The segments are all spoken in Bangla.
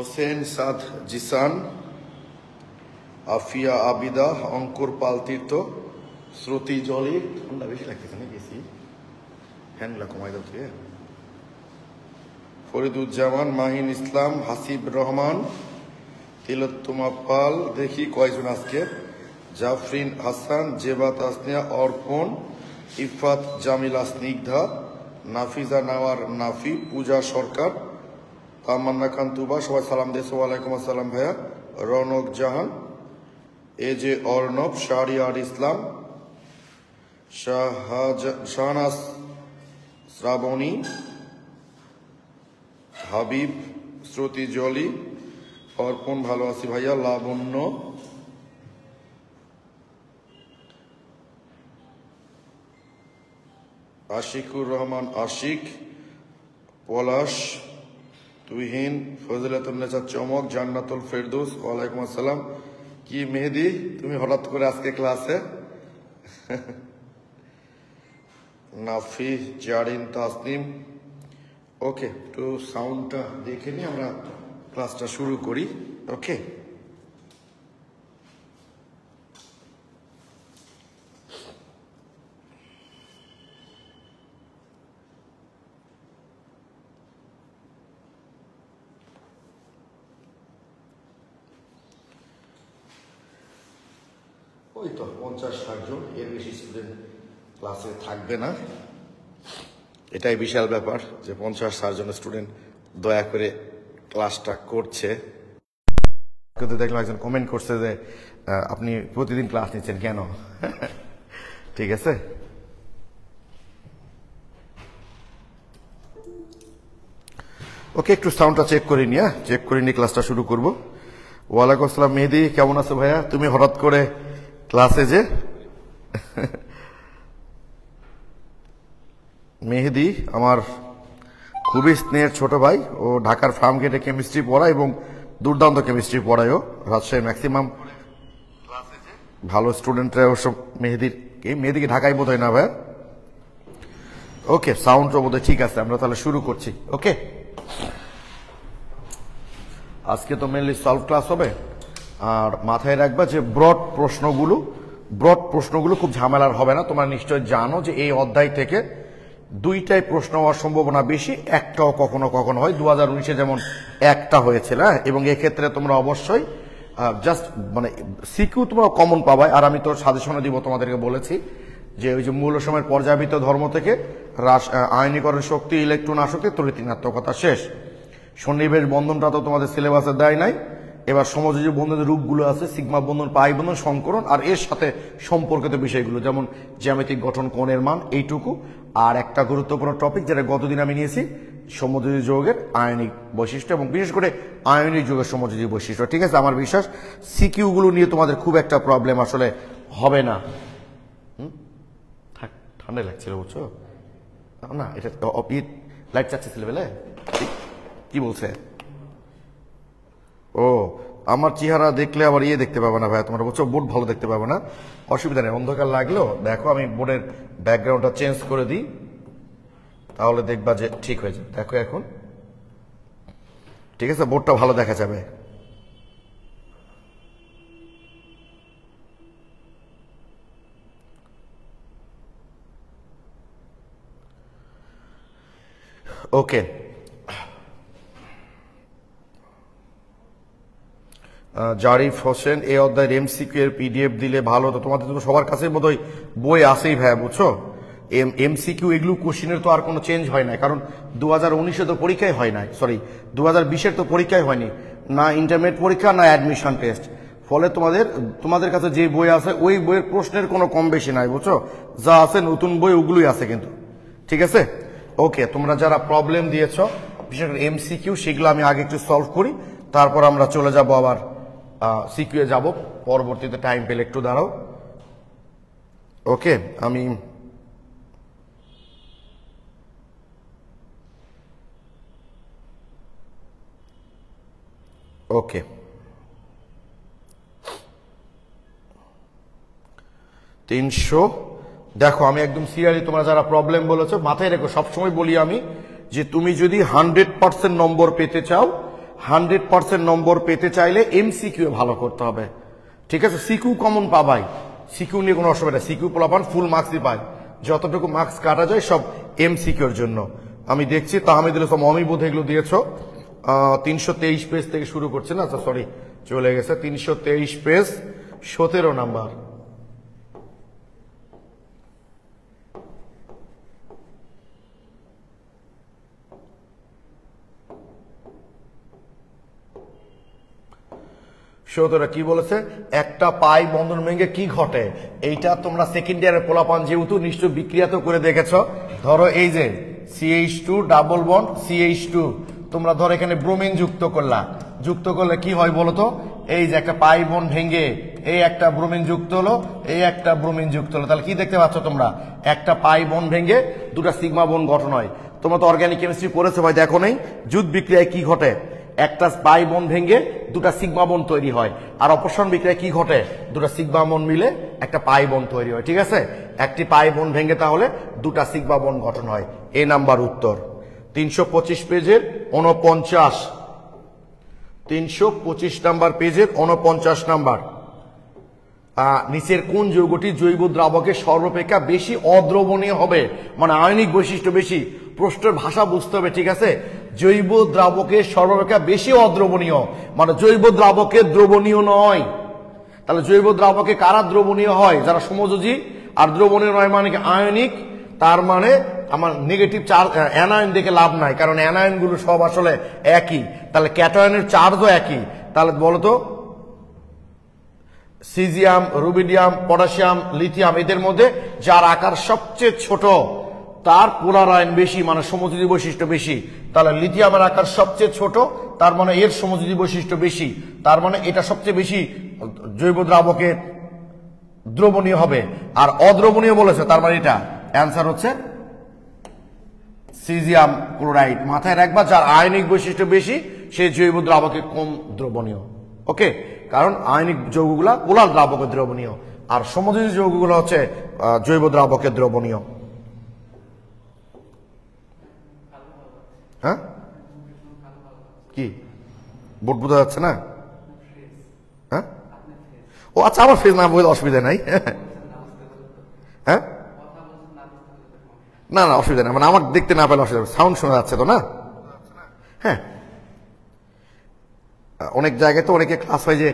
হোসেন সাদ জিসান, আফিয়া আবিদা, অঙ্কুর পাল তীর্থ, শ্রুতি জলি, ঠান্ডা বেশি লাগতেছে না, গেছি ফ্যানগুলা কমাই দাও থেকে, ফরিদুজ্জামান, মাহিন ইসলাম, হাসিব রহমান, তিলোত্তমা পাল, দেখি কয়জন আজকে, জাফরিন হাসান, জেবা তাসনিয়া, অর্পণ, ইফাত জামিলা, স্নিগ্ধা, নাফিজা নাওয়ার নাফি, পূজা সরকার, তামান্না খান তুবা, সবাই সালাম দিয়েছে। ওয়ালাইকুম আসসালাম ভাইয়া। রৌনক জাহান, এ যে অর্ণব, শাহরিয়ার ইসলাম, শাহনাজ শ্রাবণী, হাবিব, শ্রুতি জলি, অর্পণ ভালো আছি ভাইয়া, লাবণ্য, আশিকুর রহমান আশিক, পলাশ, তুহিন, ফজিলাতুন্নেসা চমক, জান্নাতুল ফেরদৌস, ওয়ালাইকুম আসসালাম। কি মেহেদি, তুমি হঠাৎ করে আজকে ক্লাসে? নাফি, জারিন, তাসনিম। ওকে, তো সাউন্ডটা দেখে নিয়ে আমরা ক্লাসটা শুরু করি। ওকে, ওই তো 50-60 জন, এর বেশি স্টুডেন্ট ক্লাসে থাকবে না, এটাই বিশাল ব্যাপার যে 50-60 জন স্টুডেন্ট দয়া করে ক্লাসটা করছে। কিন্তু দেখলাম একজন কমেন্ট করছে যে আপনি প্রতিদিন ক্লাস নিচ্ছেন কেন? ঠিক আছে, ওকে, একটু সাউন্ডটা চেক করে নিয়ে ক্লাসটা শুরু করব। ওয়ালাইকুম আসসালাম মেহেদি, কেমন আছো ভাইয়া? তুমি হঠাৎ করে ক্লাসে যে? মেহেদি আমার খুবই স্নেহের ছোট ভাই, ও ঢাকার ফার্ম গেটে কেমিস্ট্রি পড়ায় এবং দুর্দান্ত কেমিস্ট্রি পড়ায়ও। রাজশাহী ম্যাক্সিমাম ভালো স্টুডেন্টরা ওসব মেহেদিকে ঢাকায় বোধ হয় না ভাই। ওকে, সাউন্ডও বোধ হয় ঠিক আছে, আমরা তাহলে শুরু করছি। ওকে, আজকে তো মেনলি সলভ ক্লাস হবে, আর মাথায় রাখবা যে ব্রড প্রশ্নগুলো খুব ঝামেলার হবে না। তোমরা নিশ্চয় জানো যে এই অধ্যায় থেকে দুইটাই প্রশ্ন হওয়ার সম্ভাবনা বেশি, একটাও কখনো কখনো হয়। 2019-এ যেমন একটা হয়েছিল, এবং এক্ষেত্রে তোমরা অবশ্যই জাস্ট মানে সিকিউ তোমরা কমন পাবাই। আর আমি তো সাজেশনে দিব, তোমাদেরকে বলেছি যে ওই যে মূল সময়ের পর্যাবৃত্ত ধর্ম থেকে আয়নীকরণ শক্তি, ইলেকট্রন আসক্তি, তড়িৎ-ঋণাত্মকতা শেষ। সন্নিবেশ বন্ধনটা তো তোমাদের সিলেবাসে দেয় নাই। এবার সমযোজী বন্ধনের রূপগুলো আছে, সিগমা বন্ধন, পাই বন্ধন, সংকরণ, আর এর সাথে সম্পর্কিত বিষয়গুলো যেমন জ্যামিতিক গঠন, কোণের মান, এইটুকু। আর একটা গুরুত্বপূর্ণ টপিক যেটা গতদিন আমি নিয়েছি, সমযোজী যৌগের আয়নিক বৈশিষ্ট্য, এবং বিশেষ করে আয়নিক যৌগের সমযোজী বৈশিষ্ট্য। ঠিক আছে, আমার বিশ্বাস সিকিউগুলো নিয়ে তোমাদের খুব একটা প্রবলেম আসলে হবে না। ঠান্ডা লাগছিল বুঝছো না? এটা লাইট চাচ্ছিল বেলে, কি বলছে? ও, আমার চেহারা দেখলে আবার দেখতে পাবে না ভাই, তোমরা বলছো বোর্ড ভালো দেখতে পাবে না। অসুবিধা নেই, অন্ধকার লাগলেও দেখো আমি বোর্ডের ব্যাকগ্রাউন্ডটা চেঞ্জ করে দিই, তাহলে দেখবা যে ঠিক হয়ে যাবে। দেখো এখন ঠিক আছে, বোর্ডটা ভালো দেখা যাবে। ওকে, জারিফ হোসেন, এই অধ্যায়ের এমসিকিউ এর পিডিএফ দিলে ভালো হতো। তোমাদের তো সবার কাছে বোধহয় বই আসেই ভাইয়া, বুঝছো? এমসিকিউ এগুলো কোশ্চিনের তো আর কোনো চেঞ্জ হয় না, কারণ 2019-এ তো পরীক্ষাই হয় নাই, সরি 2020-এর তো পরীক্ষাই হয়নি, না ইন্টারমিডিয়েট পরীক্ষা না অ্যাডমিশন টেস্ট। ফলে তোমাদের কাছে যে বই আছে ওই বইয়ের প্রশ্নের কোনো কম বেশি নাই, বুঝছো? যা আছে নতুন বই ওগুলোই আছে কিন্তু। ঠিক আছে, ওকে, তোমরা যারা প্রবলেম দিয়েছ বিশেষ করে এমসিকিউ, সেগুলো আমি আগে একটু সলভ করি, তারপর আমরা চলে যাব আবার সিকিউ এ যাব পরবর্তীতে, টাইম পেলে একটু দাঁড়াও। ওকে, আমি ওকে, দেখো আমি একদম সিরিয়ালি, তোমরা যারা প্রবলেম বলেছো মাথায় রেখো, সবসময় বলি আমি যে তুমি যদি 100% নম্বর পেতে চাও, 100% নম্বর পেতে চাইলে এমসিকিউ ভালো করতে হবে, ঠিক আছে। সিকিউ কমন পাবাই, সিকিউ নিয়ে কোনো অসুবিধা, সিকিউ পোলাপান ফুল মার্কসই পায়, যতটুকু মার্কস কাটা যায় সব এমসিকিউর জন্য। আমি দেখছি তাহমিদুল ইসলাম অমি বোধ এগুলো দিয়েছ, 323 পেজ থেকে শুরু করছে না, আচ্ছা সরি চলে গেছে, 323 পেজ 17 নাম্বার। সৌতরা কি বলেছে, একটা পাই বন্ধন ভেঙে কি ঘটে, এইটা তোমরা সেকেন্ড ইয়ারের পোলাপান যেহেতু নিশ্চয় বিক্রিয়া তো করে দেখেছ। ধরো এই যে CH2 ডাবল বন্ড CH2, তোমরা ধরো এখানে ব্রোমিন যুক্ত করলা, যুক্ত করলে কি হয় বলতো, এই যে একটা পাই বন্ড ভেঙে এই একটা ব্রোমিন যুক্ত হলো, এই একটা ব্রোমিন যুক্ত হলো, তাহলে কি দেখতে পাচ্ছ তোমরা, একটা পাই বন্ড ভেঙে দুটা সিগমা বন্ড গঠন হয়। তোমরা তো অর্গানিক কেমিস্ট্রি পড়েছো ভাই, দেখো নেই যুদ্ধ বিক্রিয়ায় কি ঘটে, একটা পাই বন্ড ভেঙে দুটা সিগমা বন্ড তৈরি হয়, আর অপসারণ বিক্রিয়ায় কি ঘটে, দুটা সিগমা বন্ড মিলে একটা পাই বন্ড তৈরি হয়, ঠিক আছে। একটি পাই বন্ড ভেঙে তাহলে দুটা সিগমা বন্ড গঠন হয়। এ নাম্বার উত্তর। 325 পেজের 49, 325 নাম্বার পেজের 49 নাম্বার। নিচের কোন যৌগটি জৈব দ্রাবকে সর্বাপেক্ষা বেশি অদ্রবণীয় হবে, মানে আয়নিক বৈশিষ্ট্য বেশি, প্রশ্নের ভাষা বুঝতে হবে, ঠিক আছে। জৈব দ্রাবকে সর্বাপেক্ষা বেশি অদ্রবণীয়, মানে জৈব দ্রাবকে দ্রবণীয় নয়। তাহলে জৈব দ্রাবকে কারা দ্রবণীয় হয়, যারা সমযোজী, আর দ্রবণীয় নয় মানে আয়নিক, তার মানে আমার নেগেটিভ চার্জ অ্যানায়ন দেখে লাভ নাই, কারণ অ্যানায়ন গুলো সব আসলে একই, তাহলে ক্যাটায়নের চার্জও একই। তাহলে বলতো সিজিয়াম, রুবিডিয়াম, পটাশিয়াম, লিথিয়াম, এদের মধ্যে যার আকার সবচেয়ে ছোট তার পোলার আয়ন বেশি, মানে সমযোজী বৈশিষ্ট্য বেশি। তাহলে লিথিয়ামের আকার সবচেয়ে ছোট, তার মানে এর সমযোজী বৈশিষ্ট্য বেশি, তার মানে এটা সবচেয়ে বেশি জৈব দ্রাবকে দ্রবণীয় হবে। আর অদ্রবণীয় বলেছে, তার মানে এটা অ্যান্সার হচ্ছে সিজিয়াম ক্লোরাইড। মাথায় রাখবা, যার আয়নিক বৈশিষ্ট্য বেশি সে জৈব দ্রাবকে কম দ্রবণীয়, ওকে। কারণ আয়নিক যৌগগুলা পোলার দ্রাবকে দ্রবণীয়, আর সমযোজী যৌগগুলো হচ্ছে জৈব দ্রাবকে দ্রবণীয়। হ্যাঁ কি বোর্ড বোঝা যাচ্ছে না? হ্যাঁ ও আচ্ছা, আমার ফেস না বলে অসুবিধা নাই। হ্যাঁ না না অসুবিধা নেই, মানে আমার দেখতে না পেলে অসুবিধা, সাউন্ড শোনা যাচ্ছে তো না? হ্যাঁ, অনেক জায়গায় তো অনেকে ক্লাস হয় যে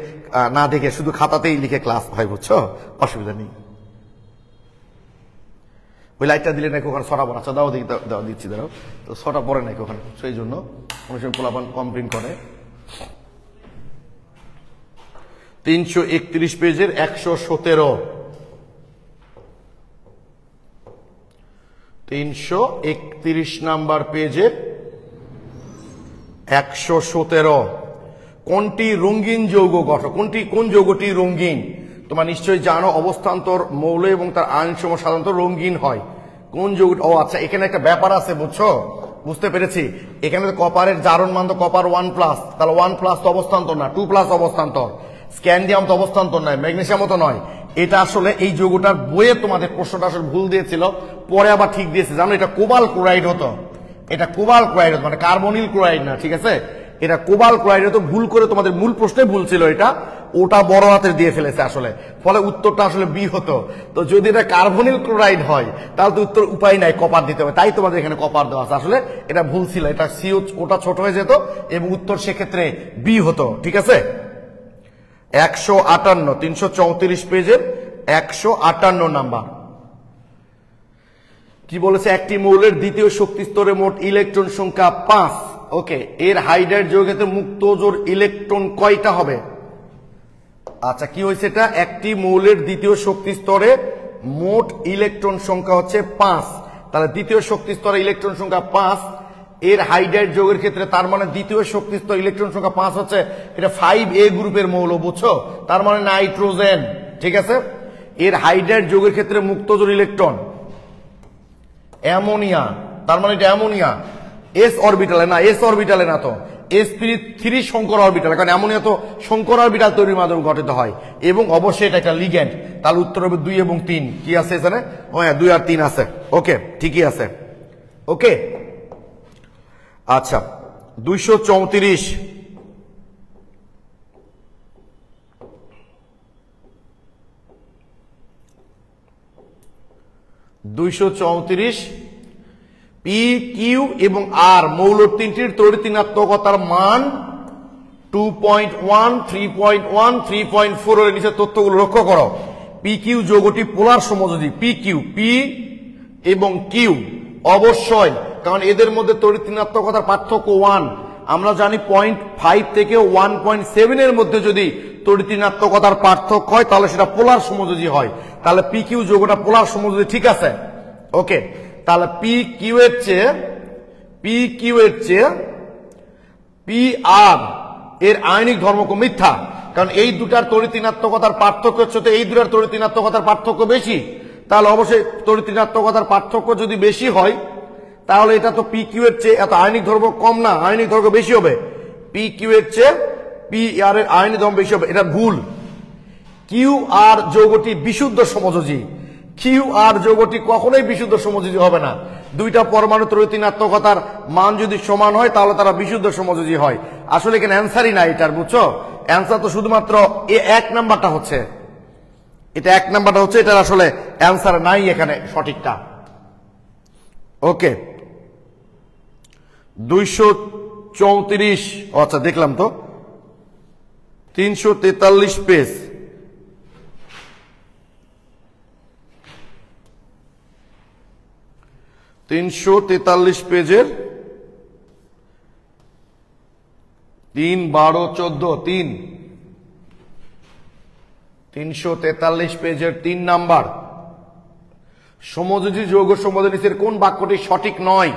না দেখে শুধু খাতাতেই লিখে ক্লাস হয়, বুঝছো, অসুবিধা নেই। ওই লাইটটা দিলে নাকি ওখানে ছটা পড়া, আচ্ছা দাও দাও দিচ্ছি, দাও তো ছটা পড়ে নাকি ওখানে, সেই জন্য অনেক সময় পোলাপান কমপ্লেন করে। 331 পেজের 117, 331 নাম্বার পেজের 117। কোনটি রঙিন যৌগ গঠন, কোন যৌগটি রঙিন? তোমরা নিশ্চয়ই জানো অবস্থান্তর মৌল এবং তার আয়নসমূহ সাধারণত রঙিন হয়। কোন যৌগ, ও আচ্ছা এখানে একটা ব্যাপার আছে, বুঝছো, বুঝতে পেরেছি। এখানে কপারের জারণ মান তো কপার 1+, তাহলে 1+ তো অবস্থান্তর না, 2+ অবস্থান্তর। স্ক্যান্ডিয়াম তো অবস্থান্তর নয়, ম্যাগনেসিয়ামও তো নয়। এটা আসলে এই যৌগটার বইয়ে তোমাদের প্রশ্নটা আসলে ভুল দিয়েছিল, পরে আবার ঠিক দিয়েছে, জানো এটা কোবাল ক্লোরাইড হতো, এটা কোবাল ক্লোরাইড হতো, মানে কার্বনিল ক্লোরাইড না, ঠিক আছে। এটা কোবাল ক্লোরাইড হতো, ভুল করে তোমাদের মূল প্রশ্নে ভুল ছিল এটা, ওটা বড় হাতের দিয়ে ফেলেছে আসলে, ফলে উত্তরটা আসলে বি হতো। তো যদি এটা কার্বনিল ক্লোরাইড হয় তাহলে তো উত্তর উপায় নাই, কপার দিতে হবে, তাই তোমাদের এখানে কপার দেওয়া আছে। আসলে এটা ভুল ছিল, এটা সিও ওটা ছোট হয়ে যেত এবং উত্তর সেক্ষেত্রে বি হতো, ঠিক আছে। 158, 334 পেজের 158 নাম্বার। কি বলেছে, একটি মৌলের দ্বিতীয় শক্তি স্তরে মোট ইলেকট্রন সংখ্যা 5, ওকে। এর হাইড্রাইড যৌগেতে মুক্ত জোড় ইলেকট্রন কয়টা হবে? আচ্ছা কি হয়েছে, এটা একটি মৌলের দ্বিতীয় শক্তি স্তরে মোট ইলেকট্রন সংখ্যা হচ্ছে 5, তাহলে দ্বিতীয় শক্তি স্তরে ইলেকট্রন সংখ্যা 5, এর হাইড্রাইড যৌগের ক্ষেত্রে তার মানে দ্বিতীয় শক্তি স্তর ইলেকট্রন সংখ্যা 5 হচ্ছে, এটা 5A গ্রুপের মৌল, বুঝছো, তার মানে নাইট্রোজেন, ঠিক আছে। এর হাইড্রাইড যৌগের ক্ষেত্রে মুক্ত জোড় ইলেকট্রন অ্যামোনিয়া, তার মানে এটা অ্যামোনিয়া, এস অরবিটালে না, এস অরবিটালে না তো, sp3 সংকর অরবিটাল, কারণ অ্যামোনিয়া তো সংকর অরবিটাল তৈরির মাধ্যমে গঠিত হয়, এবং অবশ্যই এটা একটা লিগ্যান্ড। তাহলে উত্তর হবে 2 এবং 3। কি আছে এখানে? ও হ্যাঁ 2 আর 3 আছে, ওকে ঠিকই আছে, ওকে। আচ্ছা 234, 234 পি কিউ এবং আর মৌল তিনটির তড়িৎ ঋণাত্মকতার মান 2.1, 3.1, 3.4 এর নিচে তথ্যগুলো লক্ষ্য করো। পি কিউ যৌগটি পোলার সমযোজী। পি কিউ, পি এবং কিউ অবশ্যই, কারণ এদের মধ্যে তড়িৎ ঋণাত্মকতার পার্থক্য 1। আমরা জানি 0.5 থেকে 1.7 এর মধ্যে যদি তড়িৎ ঋণাত্মকতার পার্থক্য হয় তাহলে সেটা পোলার সমযোজী হয়। তাহলে পি কিউ যৌগটা পোলার সমযোজী, ঠিক আছে? ওকে, তাহলে পি কিউ এর চেয়ে পি আর এর আয়নিক ধর্মকে মিথ্যা, কারণ এই দুটার তড়িৎ ঋণাত্মকতার পার্থক্য হচ্ছে এই দুটার তড়িৎ ঋণাত্মকতার পার্থক্য বেশি। তাহলে অবশ্যই তড়িৎ ঋণাত্মকতার পার্থক্য যদি বেশি হয় তাহলে এটা তো পি কিউ এর চেয়ে এত আয়নিক ধর্ম কম না, আয়নিক ধর্ম বেশি হবে। পি কিউ এর চেয়ে পি আর এর আয়নিক ধর্ম বেশি হবে, এটা ভুল। কিউ আর যৌগটি বিশুদ্ধ সমযোজী। কিউ আর যৌগটি কখনোই বিশুদ্ধ সমযোজী হবে না। দুইটা পরমাণু তড়িৎ ঋণাত্মকতার মান যদি সমান হয় তাহলে তারা বিশুদ্ধ সমযোজী হয়। আসলে এখানে অ্যান্সারই নাই এটার, বুঝছো? অ্যান্সার তো শুধুমাত্র এক নাম্বারটা হচ্ছে, এটা এক নাম্বারটা হচ্ছে, এটার আসলে অ্যান্সার নাই এখানে সঠিকটা। ওকে, 234, আচ্ছা দেখলাম তো, 343 পেজ। পেজের 3, 12, 14, 343 পেজের 3 নাম্বার। সমযোজী যৌগ সমযোজীর কোন বাক্যটি সঠিক নয়?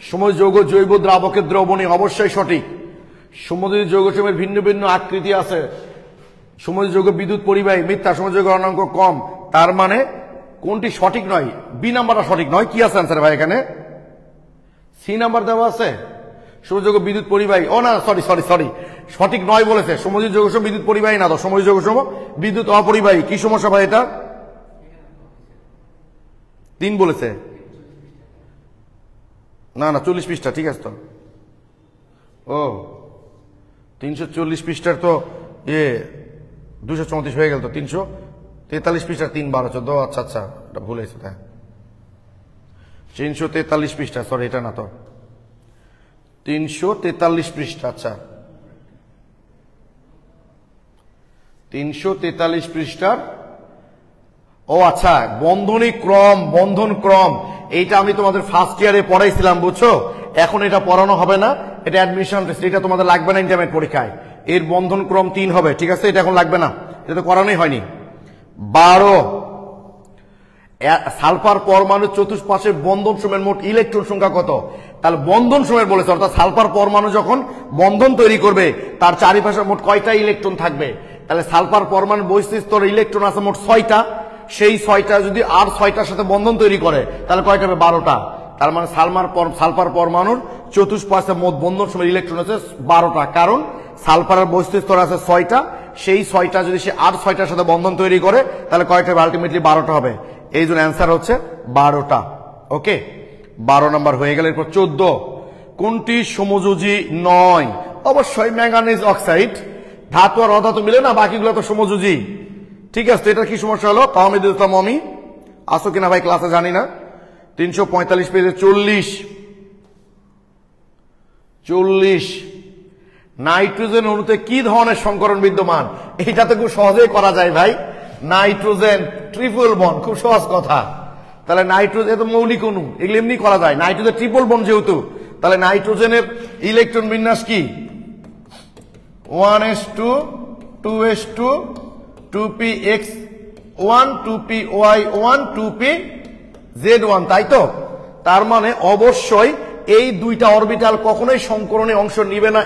সমযোজী যৌগ জৈব দ্রাবকের দ্রবণী, অবশ্যই সঠিক। সমযোজী যৌগসমূহের ভিন্ন ভিন্ন আকৃতি আছে। সমযোজী যৌগ বিদ্যুৎ পরিবাহী, মিথ্যা। সমযোজী যৌগের অনাঙ্ক কম, তার মানে কোনটি সঠিক নয়? বি নাম্বারটা সঠিক নয়। কি আছে আনসার ভাই এখানে? সি নাম্বার দেওয়া আছে, সমযোজী যৌগ বিদ্যুৎ পরিবাহী। ও না, সরি সরি সরি, সঠিক নয় বলেছে। সমযোজী যৌগসমূহ বিদ্যুৎ পরিবাহী না, তো সমযোজী যৌগসমূহ বিদ্যুৎ অপরিবাহী। কি সমস্যা ভাই এটা? 3 বলেছে না, না 40 পৃষ্ঠা, ঠিক আছে তো। ও 340 পৃষ্ঠার তো 234 হয়ে গেল তো, 343 পৃষ্ঠার 3, 12, 14। আচ্ছা আচ্ছা, এটা ভুল হয়েছে। হ্যাঁ 343 পৃষ্ঠা, সরি এটা না তো, 343 পৃষ্ঠা। আচ্ছা 343 পৃষ্ঠার, ও আচ্ছা, বন্ধনী ক্রম, বন্ধন ক্রম, এইটা আমি তোমাদের ফার্স্ট ইয়ারে পড়াইছিলাম, বুঝছো? এখন এটা পড়ানো হবে না, এটা অ্যাডমিশন টেস্ট, এটা তোমাদের লাগবে না ইন্টারমিডিয়েট পরীক্ষায়। এর বন্ধন ক্রম 3 হবে, ঠিক আছে? এটা এখন লাগবে না, এটা তো করানোই হয়নি। 12, সালফার পরমাণু চতুষ্পাশে বন্ধন সময়ের মোট ইলেকট্রন সংখ্যা কত? তাহলে বন্ধন সময়ের বলেছে, অর্থাৎ সালফার পরমাণু যখন বন্ধন তৈরি করবে তার চারিপাশে মোট কয়টা ইলেকট্রন থাকবে? তাহলে সালফার পরমাণু বৈশিষ্ট্য স্তরে ইলেকট্রন আছে মোট 6টা। সেই 6টা যদি আর 6টার সাথে বন্ধন তৈরি করে তাহলে কয়টা হবে? 12টা। তার মানে সালফার পরমাণুর চতুষ্পাশে মোট বন্ধন সময়ের ইলেকট্রন আছে 12টা, কারণ সালফারের বৈশিষ্ট্য স্তর আছে 6টা। সেই 6টা যদি সে আর 6টার সাথে বন্ধন তৈরি করে তাহলে কয়টা হবে? আলটিমেটলি 12টা হবে। এই জন্য অ্যান্সার হচ্ছে 12টা। ওকে, 12 নাম্বার হয়ে গেল। এরপর 14, কোনটি সমযোজী নয়? অবশ্যই ম্যাঙ্গানিজ অক্সাইড। ধাতু আর অধাতু মিলে না, বাকিগুলো তো সমযোজী, ঠিক আছে? এটা কি সমস্যা হলো? তাহমিদুল ইসলাম মমি আসো কিনা ভাই ক্লাসে জানি না। 345 পেজে 40, নাইট্রোজেন অণুতে কি ধরনের সংকরণ বিদ্যমান? এটা তো খুব সহজেই করা যায় ভাই। নাইট্রোজেন ট্রিপল বন্ড, খুব সহজ কথা। তাহলে নাইট্রোজেন তো মৌলিক অণু, এগুলো এমনি করা যায়। নাইট্রোজেন ট্রিপল বন্ড যেহেতু, তাহলে নাইট্রোজেনের ইলেকট্রন বিন্যাস কি? 1s2 2s2 2px1 2py1 2pz1, তাই তো? তার মানে অবশ্যই এই দুইটা অরবিটাল কখনোই সংকরণে অংশ নিবে না,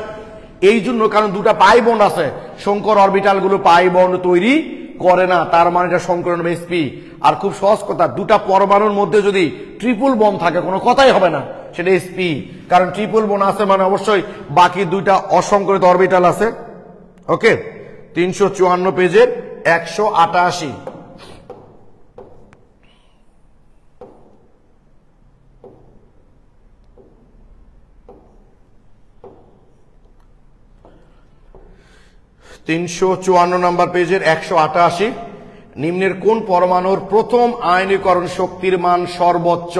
এই জন্য কারণ দুটা পাই বন্ড আছে। সংকর অরবিটাল গুলো পাই বন্ড তৈরি করে না, তার মানে এটা সংকরণ sp। আর খুব সহজ কথা, দুটা পরমাণুর মধ্যে যদি ট্রিপল বন্ড থাকে কোনো কথাই হবে না, সেটা sp, কারণ ট্রিপল বন্ড আছে মানে অবশ্যই বাকি দুইটা অসংকরিত অরবিটাল আছে। ওকে, 354 পেজের 188। নম্বর পেজের 188। নিম্নের কোন পরমাণুর প্রথম আয়নীকরণ শক্তির মান সর্বোচ্চ?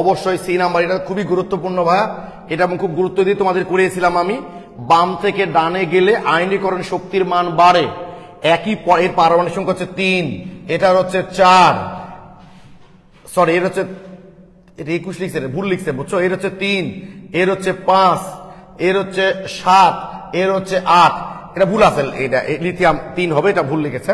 অবশ্যই সি নাম্বার। এটা খুবই গুরুত্বপূর্ণ ভাইয়া, এটা আমি খুব গুরুত্ব দিয়ে তোমাদের করিয়েছিলাম আমি। বাম থেকে ডানে গেলে আয়নীকরণ শক্তির মান বাড়ে। একই এর পারমাণবিক সংখ্যা হচ্ছে 3, এটার হচ্ছে 4, সরি এর হচ্ছে 21 লিখছে, ভুল লিখছে বুঝছো। এর হচ্ছে 3, এর হচ্ছে 5, এর হচ্ছে 7, এর হচ্ছে 8, এটা ভুল আছে। এটা লিথিয়াম 3 হবে, এটা ভুল লিখেছে।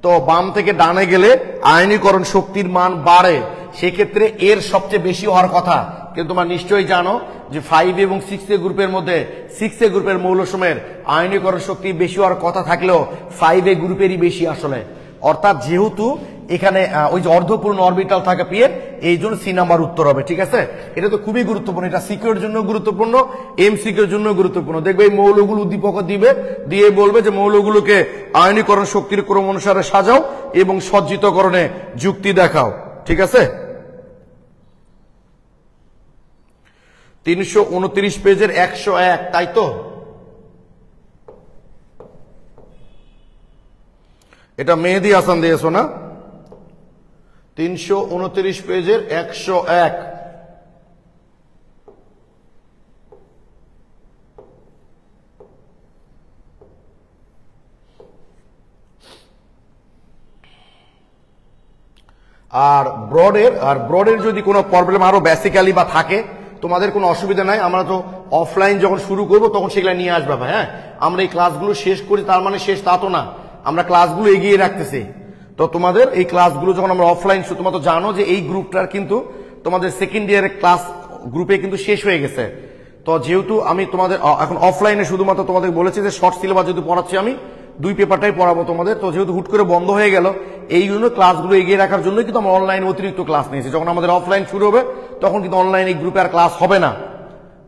তো বাম থেকে ডানে গেলে আয়নীকরণ শক্তির মান বাড়ে, সেক্ষেত্রে এর সবচেয়ে বেশি হওয়ার কথা। কিন্তু তোমরা নিশ্চয়ই জানো যে 5 এবং 6 গ্রুপের মধ্যে 6 গ্রুপের মৌলসমূহের আয়নীকরণ শক্তি বেশি হওয়ার কথা থাকলেও 5 গ্রুপেরই বেশি আসলে। অর্থাৎ যেহেতু এখানে ওই যে অর্ধপূর্ণ অরবিটাল থাকে পি এর, এই জন্য সি নাম্বার উত্তর হবে। ঠিক আছে, এটা তো খুবই গুরুত্বপূর্ণ, এটা সিকিউর জন্য গুরুত্বপূর্ণ, এমসিকিউর জন্য গুরুত্বপূর্ণ। দেখবে এই মৌলগুলো উদ্দীপক দিবে, দিয়ে বলবে যে মৌলগুলোকে আয়নীকরণ শক্তির ক্রম অনুসারে সাজাও এবং সজ্জিতকরণে যুক্তি দেখাও। ঠিক আছে, 329 পেজের 101, তাই তো? এটা মেহেদি হাসান দিয়েছো না? 329 পেজের 101। আর ব্রডের যদি কোনো প্রবলেম আরো বেসিক্যালি বা থাকে, তোমাদের কোনো অসুবিধা নাই। আমরা তো অফলাইন যখন শুরু করব তখন সেগুলো নিয়ে আসবে ভাই। হ্যাঁ, আমরা এই ক্লাসগুলো শেষ করি তার মানে শেষ তা তো না, আমরা ক্লাসগুলো এগিয়ে রাখতেছি। তো তোমাদের এই ক্লাসগুলো যখন আমরা অফলাইন, তোমরা তো জানো যে এই গ্রুপটার কিন্তু তোমাদের সেকেন্ড ইয়ারের ক্লাস গ্রুপে কিন্তু শেষ হয়ে গেছে। তো যেহেতু আমি তোমাদের এখন অফলাইনে শুধুমাত্র তোমাদের বলেছি যে শর্ট সিলেবাস যেহেতু পড়াচ্ছি আমি 2 পেপারটাই পড়াবো তোমাদের, তো যেহেতু হুট করে বন্ধ হয়ে গেল এই জন্য ক্লাসগুলো এগিয়ে রাখার জন্য কিন্তু আমরা অনলাইন অতিরিক্ত ক্লাস নিয়েছি। যখন আমাদের অফলাইন শুরু হবে তখন কিন্তু অনলাইন এই গ্রুপে আর ক্লাস হবে না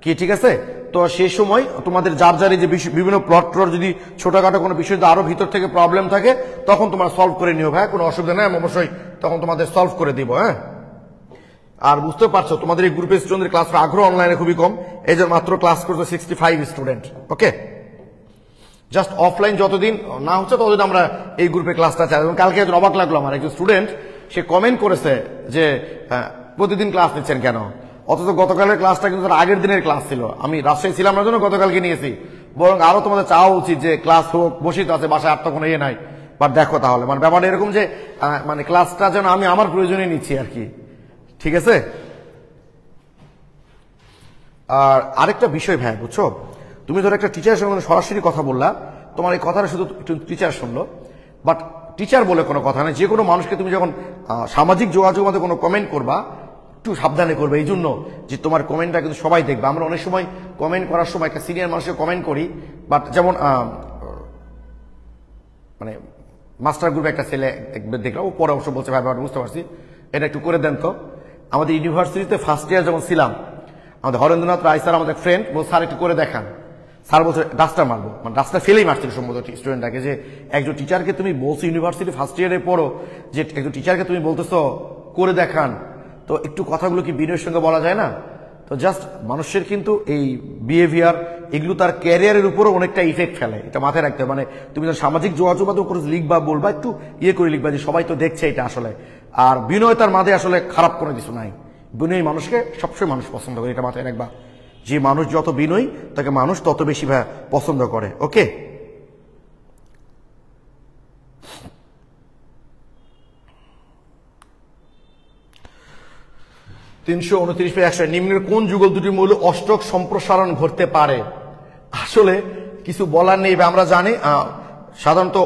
কি, ঠিক আছে? তো সেই সময় তোমাদের যার যার যে বিভিন্ন প্লটর যদি ছোটখাটো কোনো বিষয় আরো ভিতর থেকে প্রবলেম থাকে তখন তোমরা সলভ করে নিও ভাই, কোনো অসুবিধা নেই, আমি অবশ্যই তখন তোমাদের সলভ করে দিব। হ্যাঁ, আর বুঝতে পারছো তোমাদের এই গ্রুপের স্টুডেন্টের ক্লাসের আগ্রহ অনলাইনে খুবই কম, এই যে মাত্র ক্লাস করছে 65 স্টুডেন্ট। ওকে, জাস্ট অফলাইন যতদিন না হচ্ছে ততদিন আমরা এই গ্রুপে ক্লাসটা চাই। এবং কালকে একজন অবাক লাগলো, আমার একজন স্টুডেন্ট সে কমেন্ট করেছে যে প্রতিদিন ক্লাস নিচ্ছেন কেন, অথচ গতকালের ক্লাসটা কিন্তু তার আগের দিনের ক্লাস ছিল। আমি রাজশাহী ছিলাম না জন্য গতকালকে নিয়েছি, বরং আরো তোমাদের চাওয়া উচিত যে ক্লাস হোক, বসিত আছে বাসায়, আর তো কোনো ইয়ে নাই। বাট দেখো তাহলে মানে ব্যাপারটা এরকম যে মানে ক্লাসটা যেন আমি আমার প্রয়োজনে নিচ্ছি আর কি। ঠিক আছে, আর আরেকটা বিষয় ভাই বুঝছো, তুমি ধরো একটা টিচারের সঙ্গে সরাসরি কথা বললা, তোমার এই কথাটা শুধু টিচার শুনলো, বাট টিচার বলে কোনো কথা নেই। যে কোনো মানুষকে তুমি যখন সামাজিক যোগাযোগ মধ্যে কোনো কমেন্ট করবা একটু সাবধানে করবে, এই জন্য যে তোমার কমেন্টটা কিন্তু সবাই দেখবে। আমরা অনেক সময় কমেন্ট করার সময় একটা সিনিয়র মানুষকে কমেন্ট করি, বাট যেমন মানে মাস্টার গ্রুপে একটা ছেলে দেখলাম, ও পরে অবশ্য বলছে ভাই বুঝতে পারছি এটা একটু করে দেন তো। আমাদের ইউনিভার্সিটিতে ফার্স্ট ইয়ার যখন ছিলাম, আমাদের হরেন্দ্রনাথ রায় স্যার আমাদের ফ্রেন্ড বল স্যার একটু করে দেখান। স্যার বলছে ডাস্টার মারবো, মানে ডাস্টার ফেলেই মারছিল সম্ভবত স্টুডেন্টটাকে, যে একজন টিচারকে তুমি বলছো ইউনিভার্সিটি ফার্স্ট ইয়ারে পড়ো, যে একজন টিচারকে তুমি বলতেছো করে দেখান, তো একটু কথাগুলো কি বিনয়ের সঙ্গে বলা যায় না? তো জাস্ট মানুষের কিন্তু এই বিহেভিয়ার এগুলো তার ক্যারিয়ারের উপরও অনেকটা ইফেক্ট ফেলে, এটা মাথায় রাখতে হবে। মানে তুমি যখন সামাজিক যোগাযোগ মাধ্যম করে লিখবা বলবা একটু ইয়ে করে লিখবা যে সবাই তো দেখছে এটা আসলে। আর বিনয়তার মাঝে আসলে খারাপ কোনো কিছু নাই, বিনয়ী মানুষকে সবসময় মানুষ পছন্দ করে, এটা মাথায় রাখবা। যে মানুষ যত বিনয়ী তাকে মানুষ তত বেশি পছন্দ করে। ওকে, তিনশো 29 নিম্নের কোন যুগল দুটি মৌল অষ্টক সম্প্রসারণ ঘটতে পারে? আসলে কিছু বলার নেই, আমরা জানি সাধারণত